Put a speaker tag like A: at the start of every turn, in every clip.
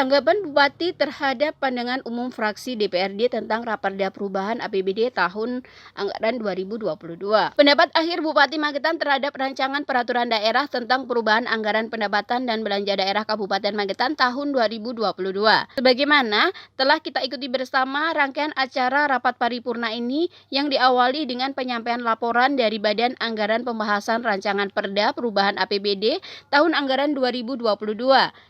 A: Tanggapan Bupati terhadap pandangan umum fraksi DPRD tentang Raperda Perubahan APBD tahun anggaran 2022. Pendapat akhir Bupati Magetan terhadap rancangan peraturan daerah tentang perubahan anggaran pendapatan dan belanja daerah Kabupaten Magetan tahun 2022. Sebagaimana telah kita ikuti bersama rangkaian acara rapat paripurna ini yang diawali dengan penyampaian laporan dari Badan Anggaran Pembahasan Rancangan Perda Perubahan APBD tahun anggaran 2022.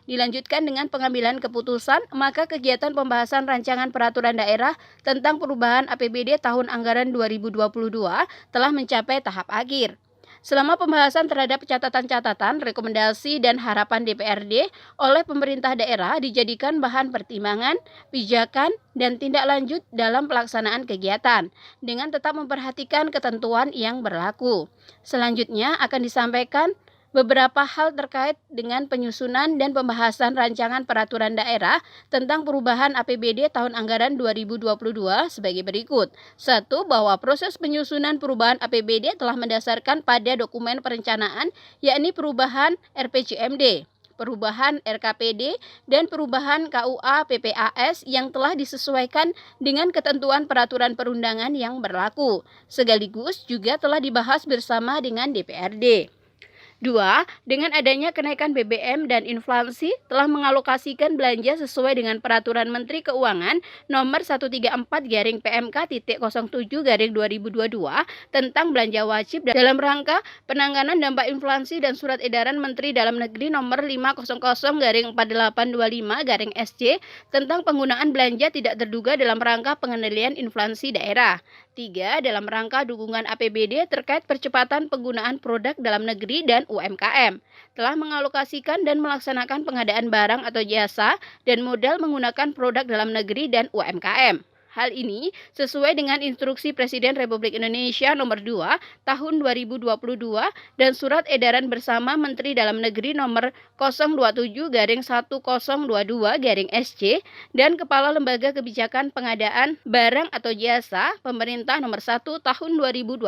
A: Dilanjutkan dengan pengambilan keputusan, maka kegiatan pembahasan rancangan peraturan daerah tentang perubahan APBD tahun anggaran 2022 telah mencapai tahap akhir. Selama pembahasan terhadap catatan-catatan, rekomendasi, dan harapan DPRD oleh pemerintah daerah dijadikan bahan pertimbangan, pijakan, dan tindak lanjut dalam pelaksanaan kegiatan, dengan tetap memperhatikan ketentuan yang berlaku. Selanjutnya akan disampaikan beberapa hal terkait dengan penyusunan dan pembahasan rancangan peraturan daerah tentang perubahan APBD tahun anggaran 2022 sebagai berikut. 1. Bahwa proses penyusunan perubahan APBD telah mendasarkan pada dokumen perencanaan, yakni perubahan RPJMD, perubahan RKPD, dan perubahan KUA PPAS yang telah disesuaikan dengan ketentuan peraturan perundangan yang berlaku, sekaligus juga telah dibahas bersama dengan DPRD. 2. Dengan adanya kenaikan BBM dan inflasi telah mengalokasikan belanja sesuai dengan Peraturan Menteri Keuangan Nomor 134-PMK.07/2022 tentang belanja wajib dalam rangka penanganan dampak inflasi dan Surat Edaran Menteri Dalam Negeri Nomor 500/4825/SC tentang penggunaan belanja tidak terduga dalam rangka pengendalian inflasi daerah. 3. Dalam rangka dukungan APBD terkait percepatan penggunaan produk dalam negeri dan UMKM, telah mengalokasikan dan melaksanakan pengadaan barang atau jasa dan modal menggunakan produk dalam negeri dan UMKM. Hal ini sesuai dengan Instruksi Presiden Republik Indonesia Nomor 2 Tahun 2022 dan Surat Edaran Bersama Menteri Dalam Negeri Nomor 027/1022/SC dan Kepala Lembaga Kebijakan Pengadaan Barang atau Jasa Pemerintah Nomor 1 Tahun 2022.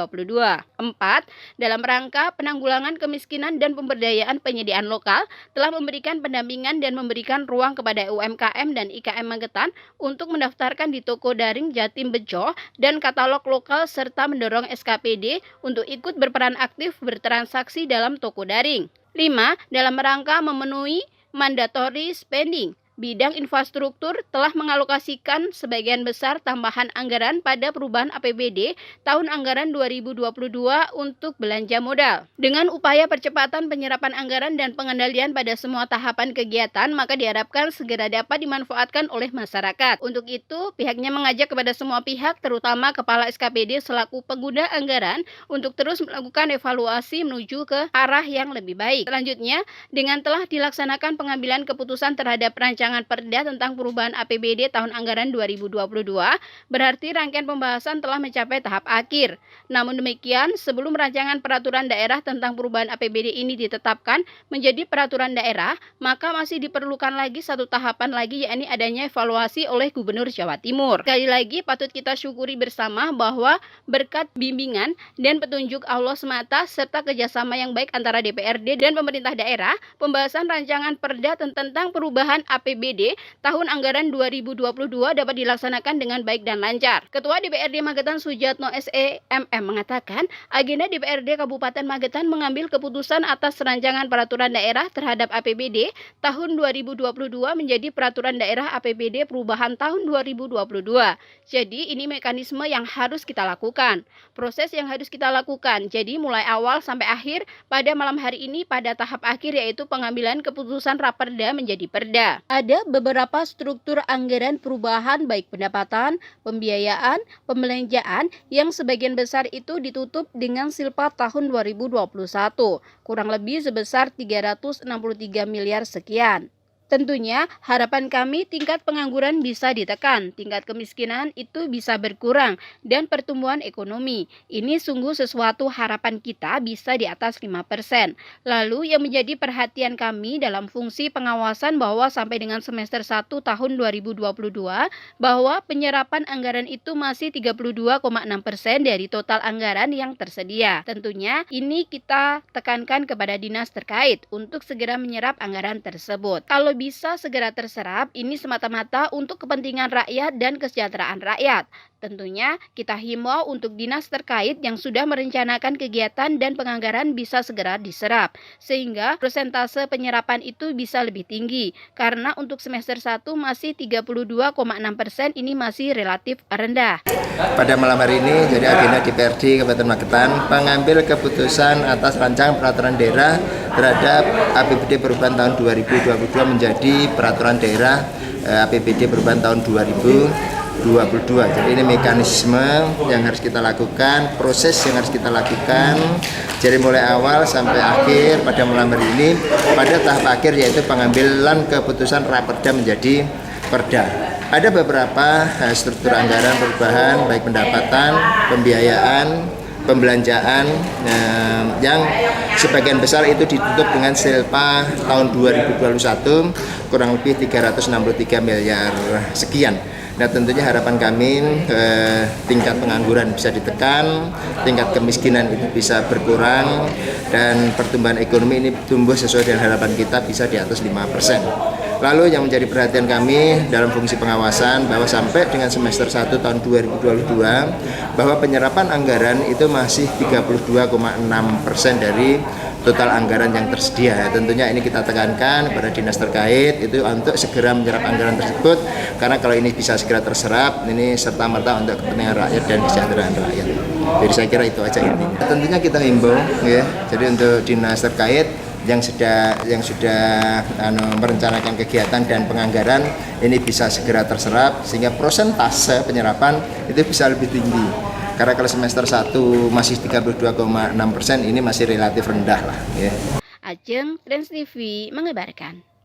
A: 4. Dalam rangka penanggulangan kemiskinan dan pemberdayaan penyediaan lokal telah memberikan pendampingan dan memberikan ruang kepada UMKM dan IKM Magetan untuk mendaftarkan di toko daring Jatim Bejo dan katalog lokal serta mendorong SKPD untuk ikut berperan aktif bertransaksi dalam toko daring. 5. Dalam rangka memenuhi mandatory spending, bidang infrastruktur telah mengalokasikan sebagian besar tambahan anggaran pada perubahan APBD tahun anggaran 2022 untuk belanja modal. Dengan upaya percepatan penyerapan anggaran dan pengendalian pada semua tahapan kegiatan, maka diharapkan segera dapat dimanfaatkan oleh masyarakat. Untuk itu, pihaknya mengajak kepada semua pihak, terutama Kepala SKPD selaku pengguna anggaran, untuk terus melakukan evaluasi menuju ke arah yang lebih baik. Selanjutnya, dengan telah dilaksanakan pengambilan keputusan terhadap rancangan Perda tentang perubahan APBD tahun anggaran 2022, berarti rangkaian pembahasan telah mencapai tahap akhir. Namun demikian, sebelum rancangan peraturan daerah tentang perubahan APBD ini ditetapkan menjadi peraturan daerah, maka masih diperlukan lagi satu tahapan lagi, yakni adanya evaluasi oleh Gubernur Jawa Timur. Sekali lagi patut kita syukuri bersama bahwa berkat bimbingan dan petunjuk Allah semata serta kerjasama yang baik antara DPRD dan pemerintah daerah, pembahasan rancangan Perda tentang perubahan APBD tahun anggaran 2022 dapat dilaksanakan dengan baik dan lancar. Ketua DPRD Magetan Sujatno SEMM mengatakan, agenda DPRD Kabupaten Magetan mengambil keputusan atas rancangan peraturan daerah terhadap APBD tahun 2022 menjadi peraturan daerah APBD perubahan tahun 2022. Jadi ini mekanisme yang harus kita lakukan, proses yang harus kita lakukan. Jadi mulai awal sampai akhir pada malam hari ini pada tahap akhir, yaitu pengambilan keputusan Raperda menjadi Perda. Ada beberapa struktur anggaran perubahan baik pendapatan, pembiayaan, pembelanjaan yang sebagian besar itu ditutup dengan silpa tahun 2021, kurang lebih sebesar 363 miliar sekian. Tentunya harapan kami tingkat pengangguran bisa ditekan, tingkat kemiskinan itu bisa berkurang, dan pertumbuhan ekonomi. Ini sungguh sesuatu harapan kita bisa di atas 5%. Lalu yang menjadi perhatian kami dalam fungsi pengawasan bahwa sampai dengan semester 1 tahun 2022, bahwa penyerapan anggaran itu masih 32,6% dari total anggaran yang tersedia. Tentunya ini kita tekankan kepada dinas terkait untuk segera menyerap anggaran tersebut. Kalau bisa segera terserap ini semata-mata untuk kepentingan rakyat dan kesejahteraan rakyat. Tentunya kita himbau untuk dinas terkait yang sudah merencanakan kegiatan dan penganggaran bisa segera diserap, sehingga persentase penyerapan itu bisa lebih tinggi. Karena untuk semester 1 masih 32,6%, ini masih relatif rendah.
B: Pada malam hari ini, jadi agenda DPRD Kabupaten Magetan mengambil keputusan atas rancangan peraturan daerah terhadap APBD perubahan tahun 2022 menjadi peraturan daerah APBD perubahan tahun 2022. Jadi ini mekanisme yang harus kita lakukan, proses yang harus kita lakukan dari mulai awal sampai akhir pada malam hari ini. Pada tahap akhir yaitu pengambilan keputusan Raperda menjadi Perda. Ada beberapa struktur anggaran perubahan baik pendapatan, pembiayaan, pembelanjaan yang sebagian besar itu ditutup dengan silpa tahun 2021 kurang lebih 363 miliar sekian. Nah, tentunya harapan kami tingkat pengangguran bisa ditekan, tingkat kemiskinan itu bisa berkurang, dan pertumbuhan ekonomi ini tumbuh sesuai dengan harapan kita bisa di atas 5%. Lalu yang menjadi perhatian kami dalam fungsi pengawasan bahwa sampai dengan semester 1 tahun 2022 bahwa penyerapan anggaran itu masih 32,6% dari total anggaran yang tersedia. Tentunya ini kita tekankan pada dinas terkait itu untuk segera menyerap anggaran tersebut, karena kalau ini bisa segera terserap, ini serta-merta untuk kepentingan rakyat dan kesejahteraan rakyat. Jadi saya kira itu aja intinya. Tentunya kita himbau ya, jadi untuk dinas terkait yang sudah merencanakan kegiatan dan penganggaran ini bisa segera terserap sehingga persentase penyerapan itu bisa lebih tinggi. Karena kalau semester 1 masih 32,6%, ini masih relatif rendah lah ya.
A: Ajeng Trans TV mengabarkan.